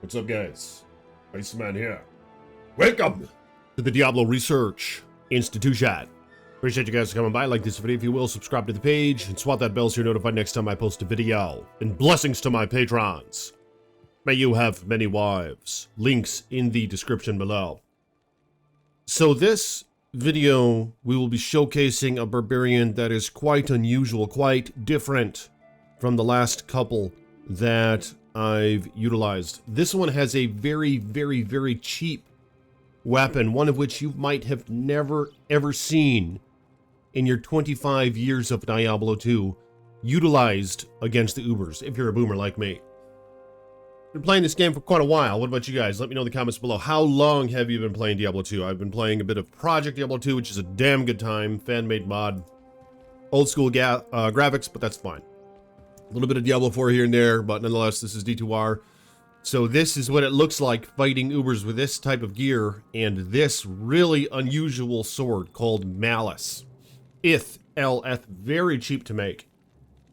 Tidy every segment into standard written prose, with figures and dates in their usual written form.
What's up, guys? Iceman here. Welcome to the Diablo Research Institution. Appreciate you guys coming by. Like this video if you will, subscribe to the page, and swat that bell so you're notified next time I post a video. And blessings to my patrons. May you have many wives. Links in the description below. So this video, we will be showcasing a barbarian that is quite unusual, quite different from the last couple that I've utilized. This one has a very cheap weapon, one of which you might have never ever seen in your 25 years of Diablo 2 utilized against the Ubers, if you're a boomer like me. Been playing this game for quite a while. What about you guys? Let me know in the comments below. How long have you been playing Diablo 2? I've been playing a bit of Project Diablo 2, which is a damn good time. Fan-made mod. Old school graphics, but that's fine. A little bit of Diablo 4 here and there, but nonetheless, this is D2R. So this is what it looks like fighting Ubers with this type of gear and this really unusual sword called Malice. LF, very cheap to make.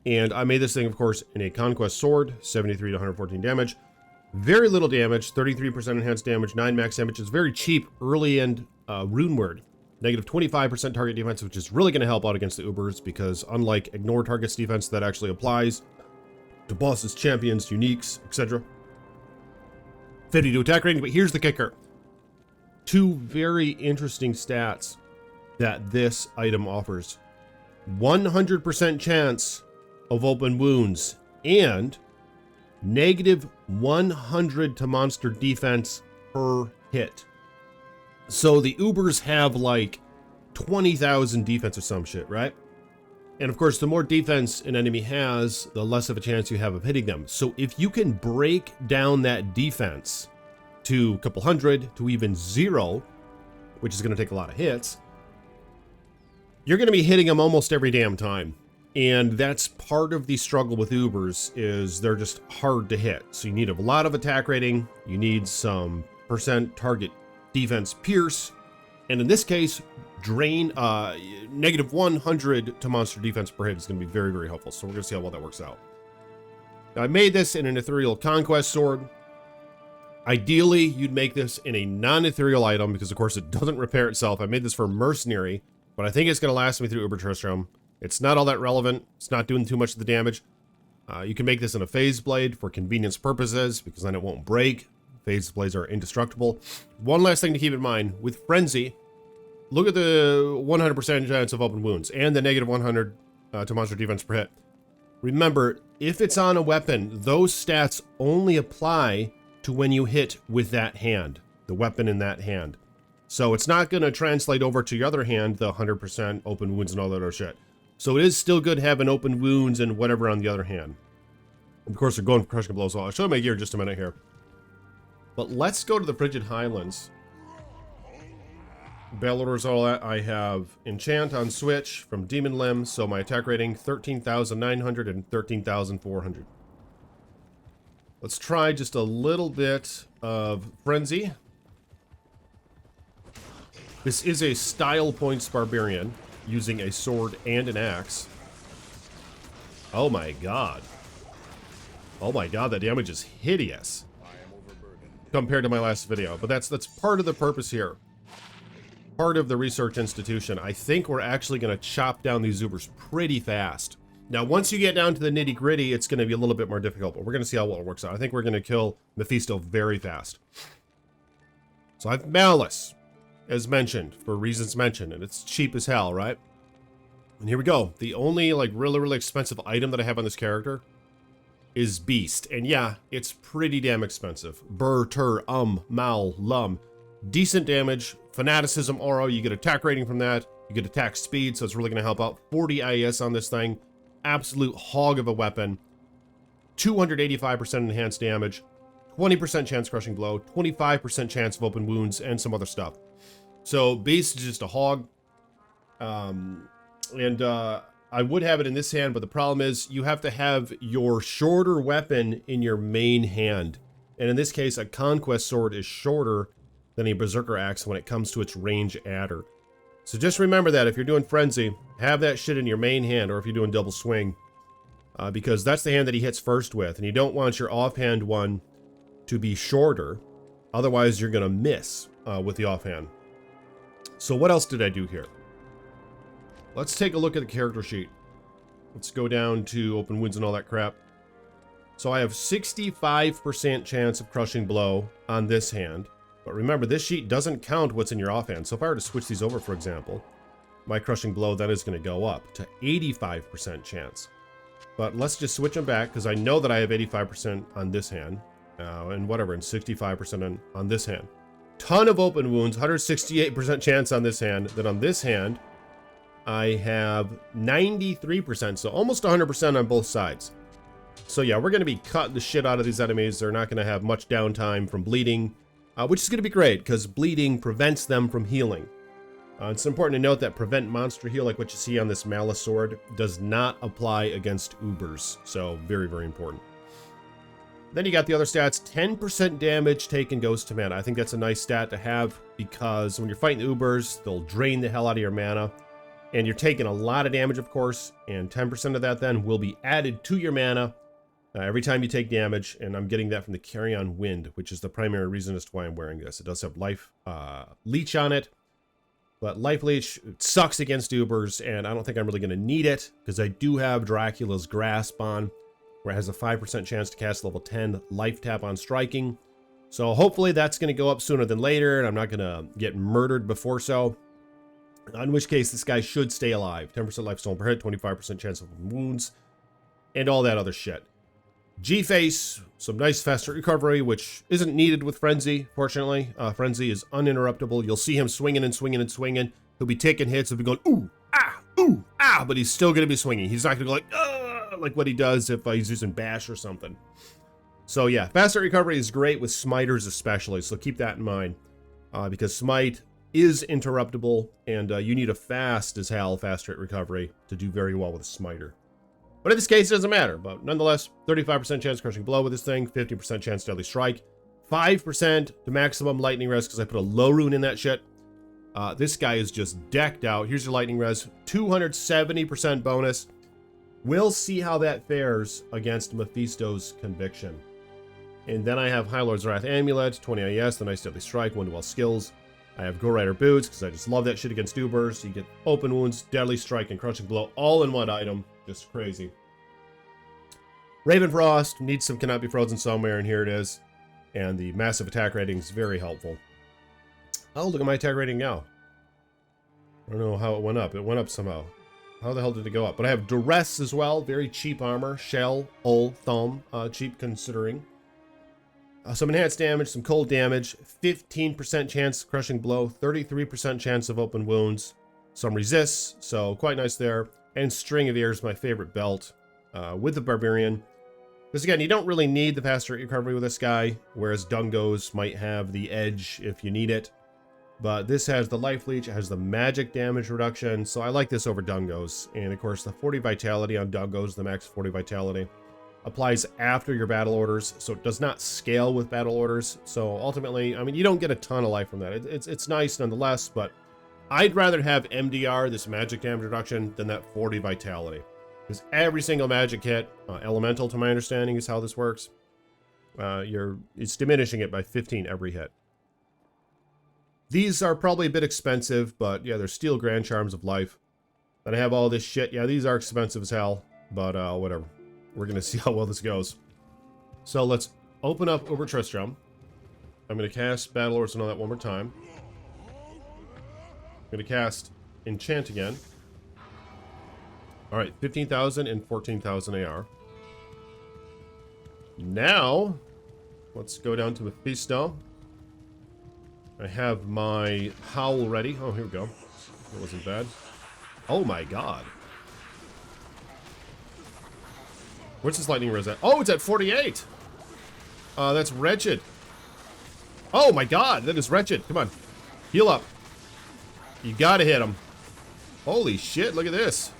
And I made this thing, of course, in a Conquest sword, 73 to 114 damage. Very little damage, 33% enhanced damage, 9 max damage. It's very cheap, early end rune word. Negative 25% target defense, which is really going to help out against the Ubers, because unlike ignore targets defense, that actually applies to bosses, champions, uniques, etc. 50 to attack rating, but here's the kicker. Two very interesting stats that this item offers. 100% chance of open wounds and negative 100 to monster defense per hit. So the Ubers have like 20,000 defense or some shit, right? And of course, the more defense an enemy has, the less of a chance you have of hitting them. So if you can break down that defense to a couple hundred, to even 0, which is going to take a lot of hits, you're going to be hitting them almost every damn time. And that's part of the struggle with Ubers, is they're just hard to hit. So you need a lot of attack rating, you need some percent target defense pierce, and in this case, drain negative 100 to monster defense per hit is going to be very helpful. So we're going to see how well that works out. Now, I made this in an ethereal conquest sword. Ideally, you'd make this in a non-ethereal item because, of course, it doesn't repair itself. I made this for mercenary, but I think it's going to last me through Uber Tristram. It's not all that relevant. It's not doing too much of the damage. You can make this in a phase blade for convenience purposes because then it won't break. Phase blades are indestructible. One last thing to keep in mind, with Frenzy, look at the 100% chance of open wounds and the negative 100 to monster defense per hit. Remember, if it's on a weapon, those stats only apply to when you hit with that hand, the weapon in that hand. So it's not going to translate over to your other hand, the 100% open wounds and all that other shit. So it is still good having open wounds and whatever on the other hand. Of course, they're going for crushing blows. So I'll show my gear in just a minute here. But let's go to the Frigid Highlands. Battle orders, all that. I have Enchant on Switch from Demon Limb, so my attack rating 13,900 and 13,400. Let's try just a little bit of Frenzy. This is a style points barbarian using a sword and an axe. Oh my god. Oh my god, that damage is hideous compared to my last video, but that's part of the purpose here. Part of the research institution. I think we're actually going to chop down these Ubers pretty fast. Now, once you get down to the nitty gritty, it's going to be a little bit more difficult, but we're going to see how well it works out. I think we're going to kill Mephisto very fast. So I have Malice, as mentioned, for reasons mentioned, and it's cheap as hell, right? And here we go. The only like really expensive item that I have on this character is Beast. And yeah, it's pretty damn expensive. Burr, Tur, Mal, Lum. Decent damage, fanaticism, aura, you get attack rating from that, you get attack speed, so it's really going to help out. 40 IS on this thing, absolute hog of a weapon, 285% enhanced damage, 20% chance crushing blow, 25% chance of open wounds, and some other stuff. So Beast is just a hog, I would have it in this hand, but the problem is you have to have your shorter weapon in your main hand, and in this case, a Conquest sword is shorter than a Berserker axe when it comes to its range adder. So just remember that if you're doing Frenzy, have that shit in your main hand, or if you're doing double swing, because that's the hand that he hits first with, and you don't want your offhand one to be shorter. Otherwise, you're going to miss with the offhand. So what else did I do here? Let's take a look at the character sheet. Let's go down to open wounds and all that crap. So I have 65% chance of crushing blow on this hand. But remember, this sheet doesn't count what's in your offhand. So if I were to switch these over, for example, my crushing blow, that is going to go up to 85% chance. But let's just switch them back, because I know that I have 85% on this hand. And whatever, and 65% on this hand. Ton of open wounds, 168% chance on this hand. Then on this hand, I have 93%, so almost 100% on both sides. So yeah, we're going to be cutting the shit out of these enemies. They're not going to have much downtime from bleeding, which is going to be great, because bleeding prevents them from healing. It's important to note that prevent monster heal, like what you see on this Malice sword, does not apply against Ubers. So very, very important. Then you got the other stats. 10% damage taken goes to mana. I think that's a nice stat to have, because when you're fighting the Ubers, they'll drain the hell out of your mana. And you're taking a lot of damage, of course, and 10% of that then will be added to your mana every time you take damage. And I'm getting that from the Carry On Wind, which is the primary reason as to why I'm wearing this. It does have Life Leech on it. But Life Leech sucks against Ubers, and I don't think I'm really going to need it, because I do have Dracula's Grasp on, where it has a 5% chance to cast level 10 Life Tap on striking. So hopefully that's going to go up sooner than later, and I'm not going to get murdered before so. In which case, this guy should stay alive. 10% life stolen per hit, 25% chance of wounds, and all that other shit. G-Face, some nice faster recovery, which isn't needed with Frenzy, fortunately. Frenzy is uninterruptible. You'll see him swinging and swinging and swinging. He'll be taking hits. He'll be going, ooh, ah, but he's still going to be swinging. He's not going to go like what he does if he's using Bash or something. So yeah, faster recovery is great with Smiters especially, so keep that in mind. Because Smite is interruptible, and you need a fast as hell faster at recovery to do very well with a Smiter. But in this case, it doesn't matter. But nonetheless, 35% chance crushing blow with this thing, 50% chance deadly strike, 5% to maximum lightning res because I put a low rune in that shit. This guy is just decked out. Here's your lightning res, 270% bonus. We'll see how that fares against Mephisto's Conviction. And then I have High Lord's Wrath Amulet, 20 IS, the nice deadly strike, 1 to all skills. I have Go Rider Boots because I just love that shit against Ubers. You get open wounds, deadly strike, and crushing blow all in one item. Just crazy. Raven Frost needs some cannot be frozen somewhere, and here it is. And the massive attack rating is very helpful. Oh, look at my attack rating now. I don't know how it went up. It went up somehow. How the hell did it go up? But I have Duress as well. Very cheap armor. Shell, Ul, Thumb. Cheap considering. Some enhanced damage, some cold damage. 15% chance crushing blow. 33% chance of open wounds. Some resists, so quite nice there. And String of Ears, my favorite belt, with the Barbarian. Because again, you don't really need the faster recovery with this guy, whereas Dungos might have the edge if you need it. But this has the Life Leech, it has the magic damage reduction, so I like this over Dungos. And of course, the 40 Vitality on Dungos, the max 40 Vitality, applies after your battle orders, so it does not scale with battle orders. So ultimately, I mean, you don't get a ton of life from that. It's nice nonetheless, but I'd rather have MDR, this magic damage reduction, than that 40 Vitality. Because every single magic hit, Elemental to my understanding is how this works, it's diminishing it by 15 every hit. These are probably a bit expensive, but yeah, they're Steel Grand Charms of Life. Then I have all this shit. Yeah, these are expensive as hell, but whatever. We're going to see how well this goes. So let's open up Uber Tristram. I'm going to cast Battle Orders and all that one more time. I'm going to cast Enchant again. Alright, 15,000 and 14,000 AR. Now, let's go down to Mephisto. I have my Howl ready. Oh, here we go. That wasn't bad. Oh my god. What's this lightning res at? Oh, it's at 48! That's wretched. Oh my god, that is wretched. Come on. Heal up. You gotta hit him. Holy shit, look at this.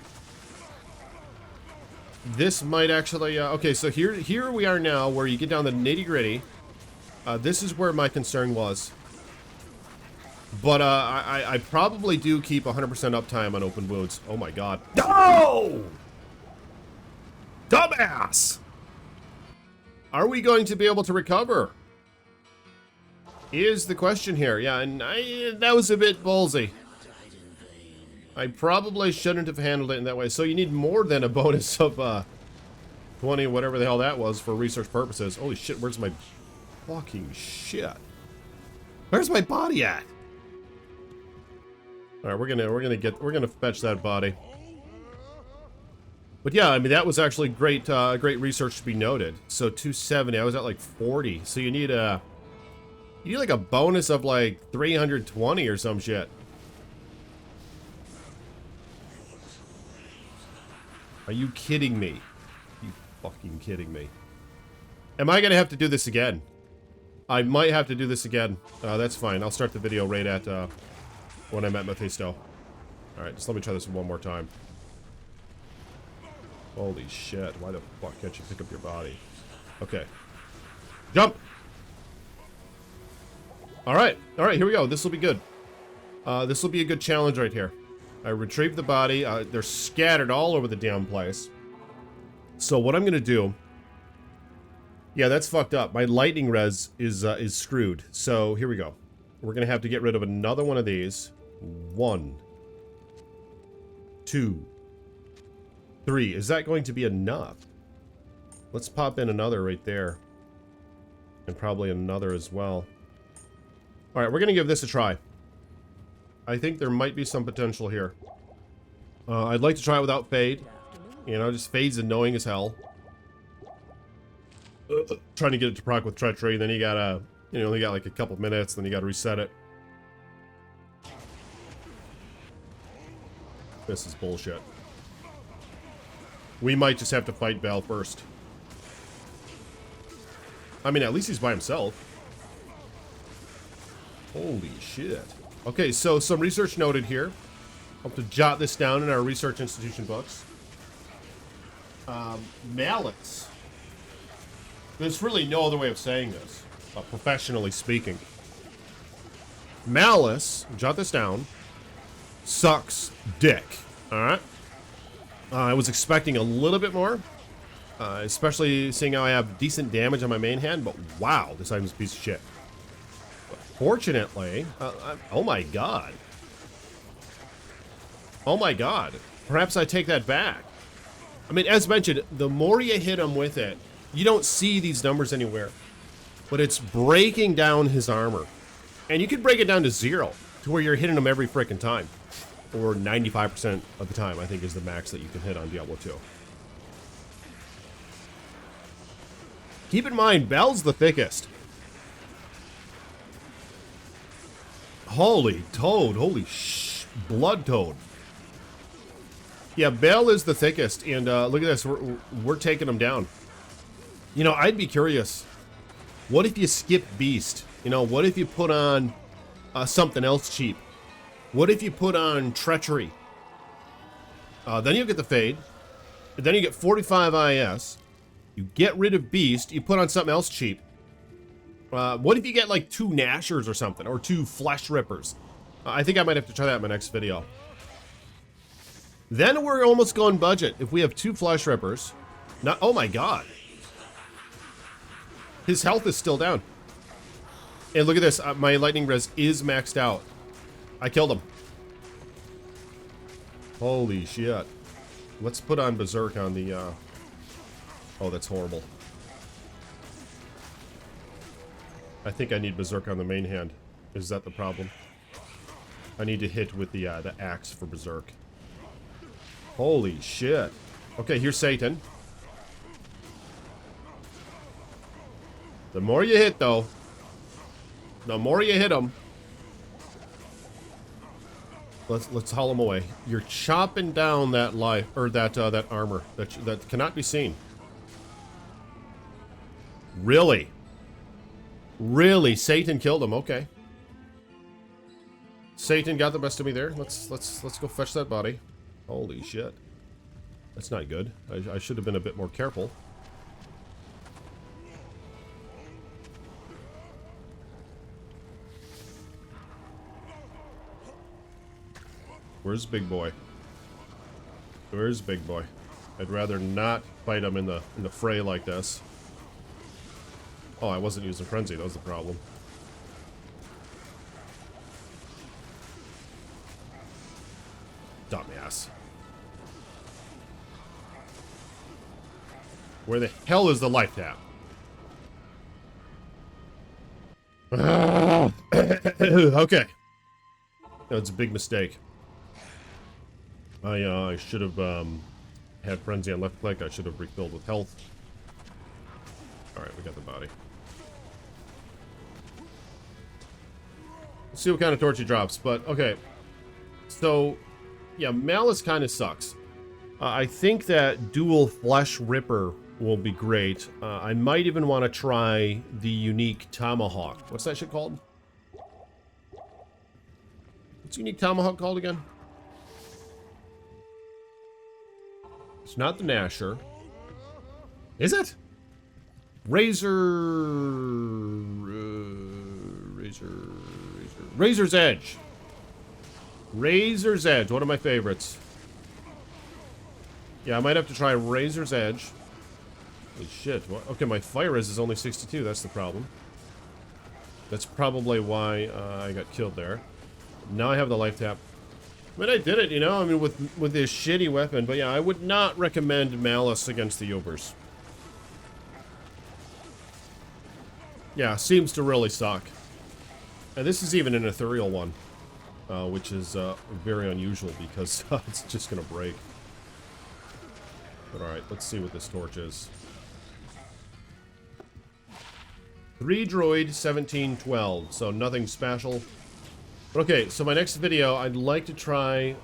This might actually, okay, so here we are now, where you get down the nitty-gritty. This is where my concern was. But, I probably do keep 100% uptime on open wounds. Oh my god. No! Dumbass! Are we going to be able to recover? is the question here. Yeah, and that was a bit ballsy. I probably shouldn't have handled it in that way. So you need more than a bonus of 20, whatever the hell that was, for research purposes. Holy shit, where's my fucking shit? Where's my body at? All right, we're gonna fetch that body. But yeah, I mean, that was actually great, great research to be noted. So 270, I was at like 40. So you need like a bonus of like 320 or some shit. Are you kidding me? You fucking kidding me? Am I gonna have to do this again? I might have to do this again. That's fine. I'll start the video right at when I'm at Mephisto. All right, just let me try this one more time. Holy shit! Why the fuck can't you pick up your body? Okay, jump. All right, here we go. This will be good. This will be a good challenge right here. I retrieved the body. They're scattered all over the damn place. So what I'm gonna do? Yeah, that's fucked up. My lightning res is screwed. So here we go. We're gonna have to get rid of another one of these. 1, 2, 3. Is that going to be enough? Let's pop in another right there, and probably another as well. All right, we're gonna give this a try. I think there might be some potential here. I'd like to try it without fade. You know, just fade's annoying as hell. Trying to get it to proc with treachery, then you gotta, you only got like a couple minutes, then you gotta reset it. This is bullshit. We might just have to fight Baal first. I mean, at least he's by himself. Holy shit. Okay, so some research noted here. I'll have to jot this down in our research institution books. Malice. There's really no other way of saying this, professionally speaking. Malice, jot this down, sucks dick. Alright? I was expecting a little bit more, especially seeing how I have decent damage on my main hand, but wow, this item's a piece of shit. But fortunately, oh my god. Oh my god. Perhaps I take that back. I mean, as mentioned, the more you hit him with it, you don't see these numbers anywhere, but it's breaking down his armor. And you can break it down to 0, to where you're hitting him every frickin' time. Or 95% of the time, I think, is the max that you can hit on Diablo 2. Keep in mind, Baal's the thickest. Holy toad, holy blood toad. Yeah, Baal is the thickest, and look at this, we're taking him down. You know, I'd be curious. What if you skip Beast? You know, what if you put on something else cheap? What if you put on Treachery? Then you get the Fade. And then you get 45 IS. You get rid of Beast. You put on something else cheap. What if you get like 2 Gnashers or something? Or 2 Flesh Rippers? I think I might have to try that in my next video. Then we're almost going budget. If we have 2 Flesh Rippers. Not, oh my god. His health is still down. And look at this. My lightning res is maxed out. I killed him. Holy shit. Let's put on Berserk on the, oh, that's horrible. I think I need Berserk on the main hand. Is that the problem? I need to hit with the axe for Berserk. Holy shit. Okay, here's Satan. The more you hit, though, the more you hit him. Let's haul him away. You're chopping down that life, or that armor that cannot be seen. Really? Really? Satan killed him. Okay. Satan got the best of me there. Let's go fetch that body. Holy shit. That's not good. I should have been a bit more careful. Where's Big Boy? Where's Big Boy? I'd rather not fight him in the fray like this. Oh, I wasn't using Frenzy. That was the problem. Dumbass. Where the hell is the life tap? Okay. That's a big mistake. I should have had frenzy on left click. I should have refilled with health. Alright, we got the body. Let's see what kind of torch he drops, but okay. So, yeah, Malice kind of sucks. I think that dual Flesh Ripper will be great. I might even want to try the unique Tomahawk. What's that shit called? What's unique Tomahawk called again? It's not the Gnasher. Is it? Razor's Edge. Razor's Edge, one of my favorites. Yeah, I might have to try Razor's Edge. Holy shit. What? Okay, my fire res is only 62. That's the problem. That's probably why I got killed there. Now I have the life tap. I mean, I did it, you know? I mean, with this shitty weapon. But yeah, I would not recommend Malice against the Obers. Yeah, seems to really suck. And this is even an ethereal one. Which is very unusual because it's just going to break. But alright, let's see what this torch is. 3 droid, 17, 12. So nothing special. But okay, so my next video, I'd like to try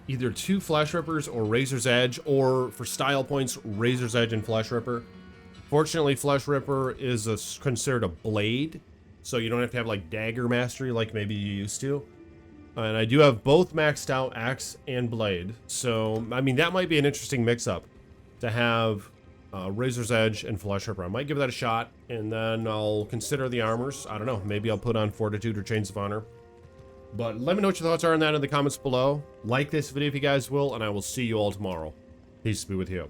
either 2 Flesh Rippers or Razor's Edge, or for style points, Razor's Edge and Flesh Ripper. Fortunately, Flesh Ripper is considered a blade, so you don't have to have like dagger mastery like maybe you used to. And I do have both maxed out axe and blade, so I mean that might be an interesting mix-up to have Razor's Edge and Flesh Ripper. I might give that a shot, and then I'll consider the armors. I don't know, maybe I'll put on Fortitude or Chains of Honor. But let me know what your thoughts are on that in the comments below. Like this video if you guys will, and I will see you all tomorrow. Peace be with you.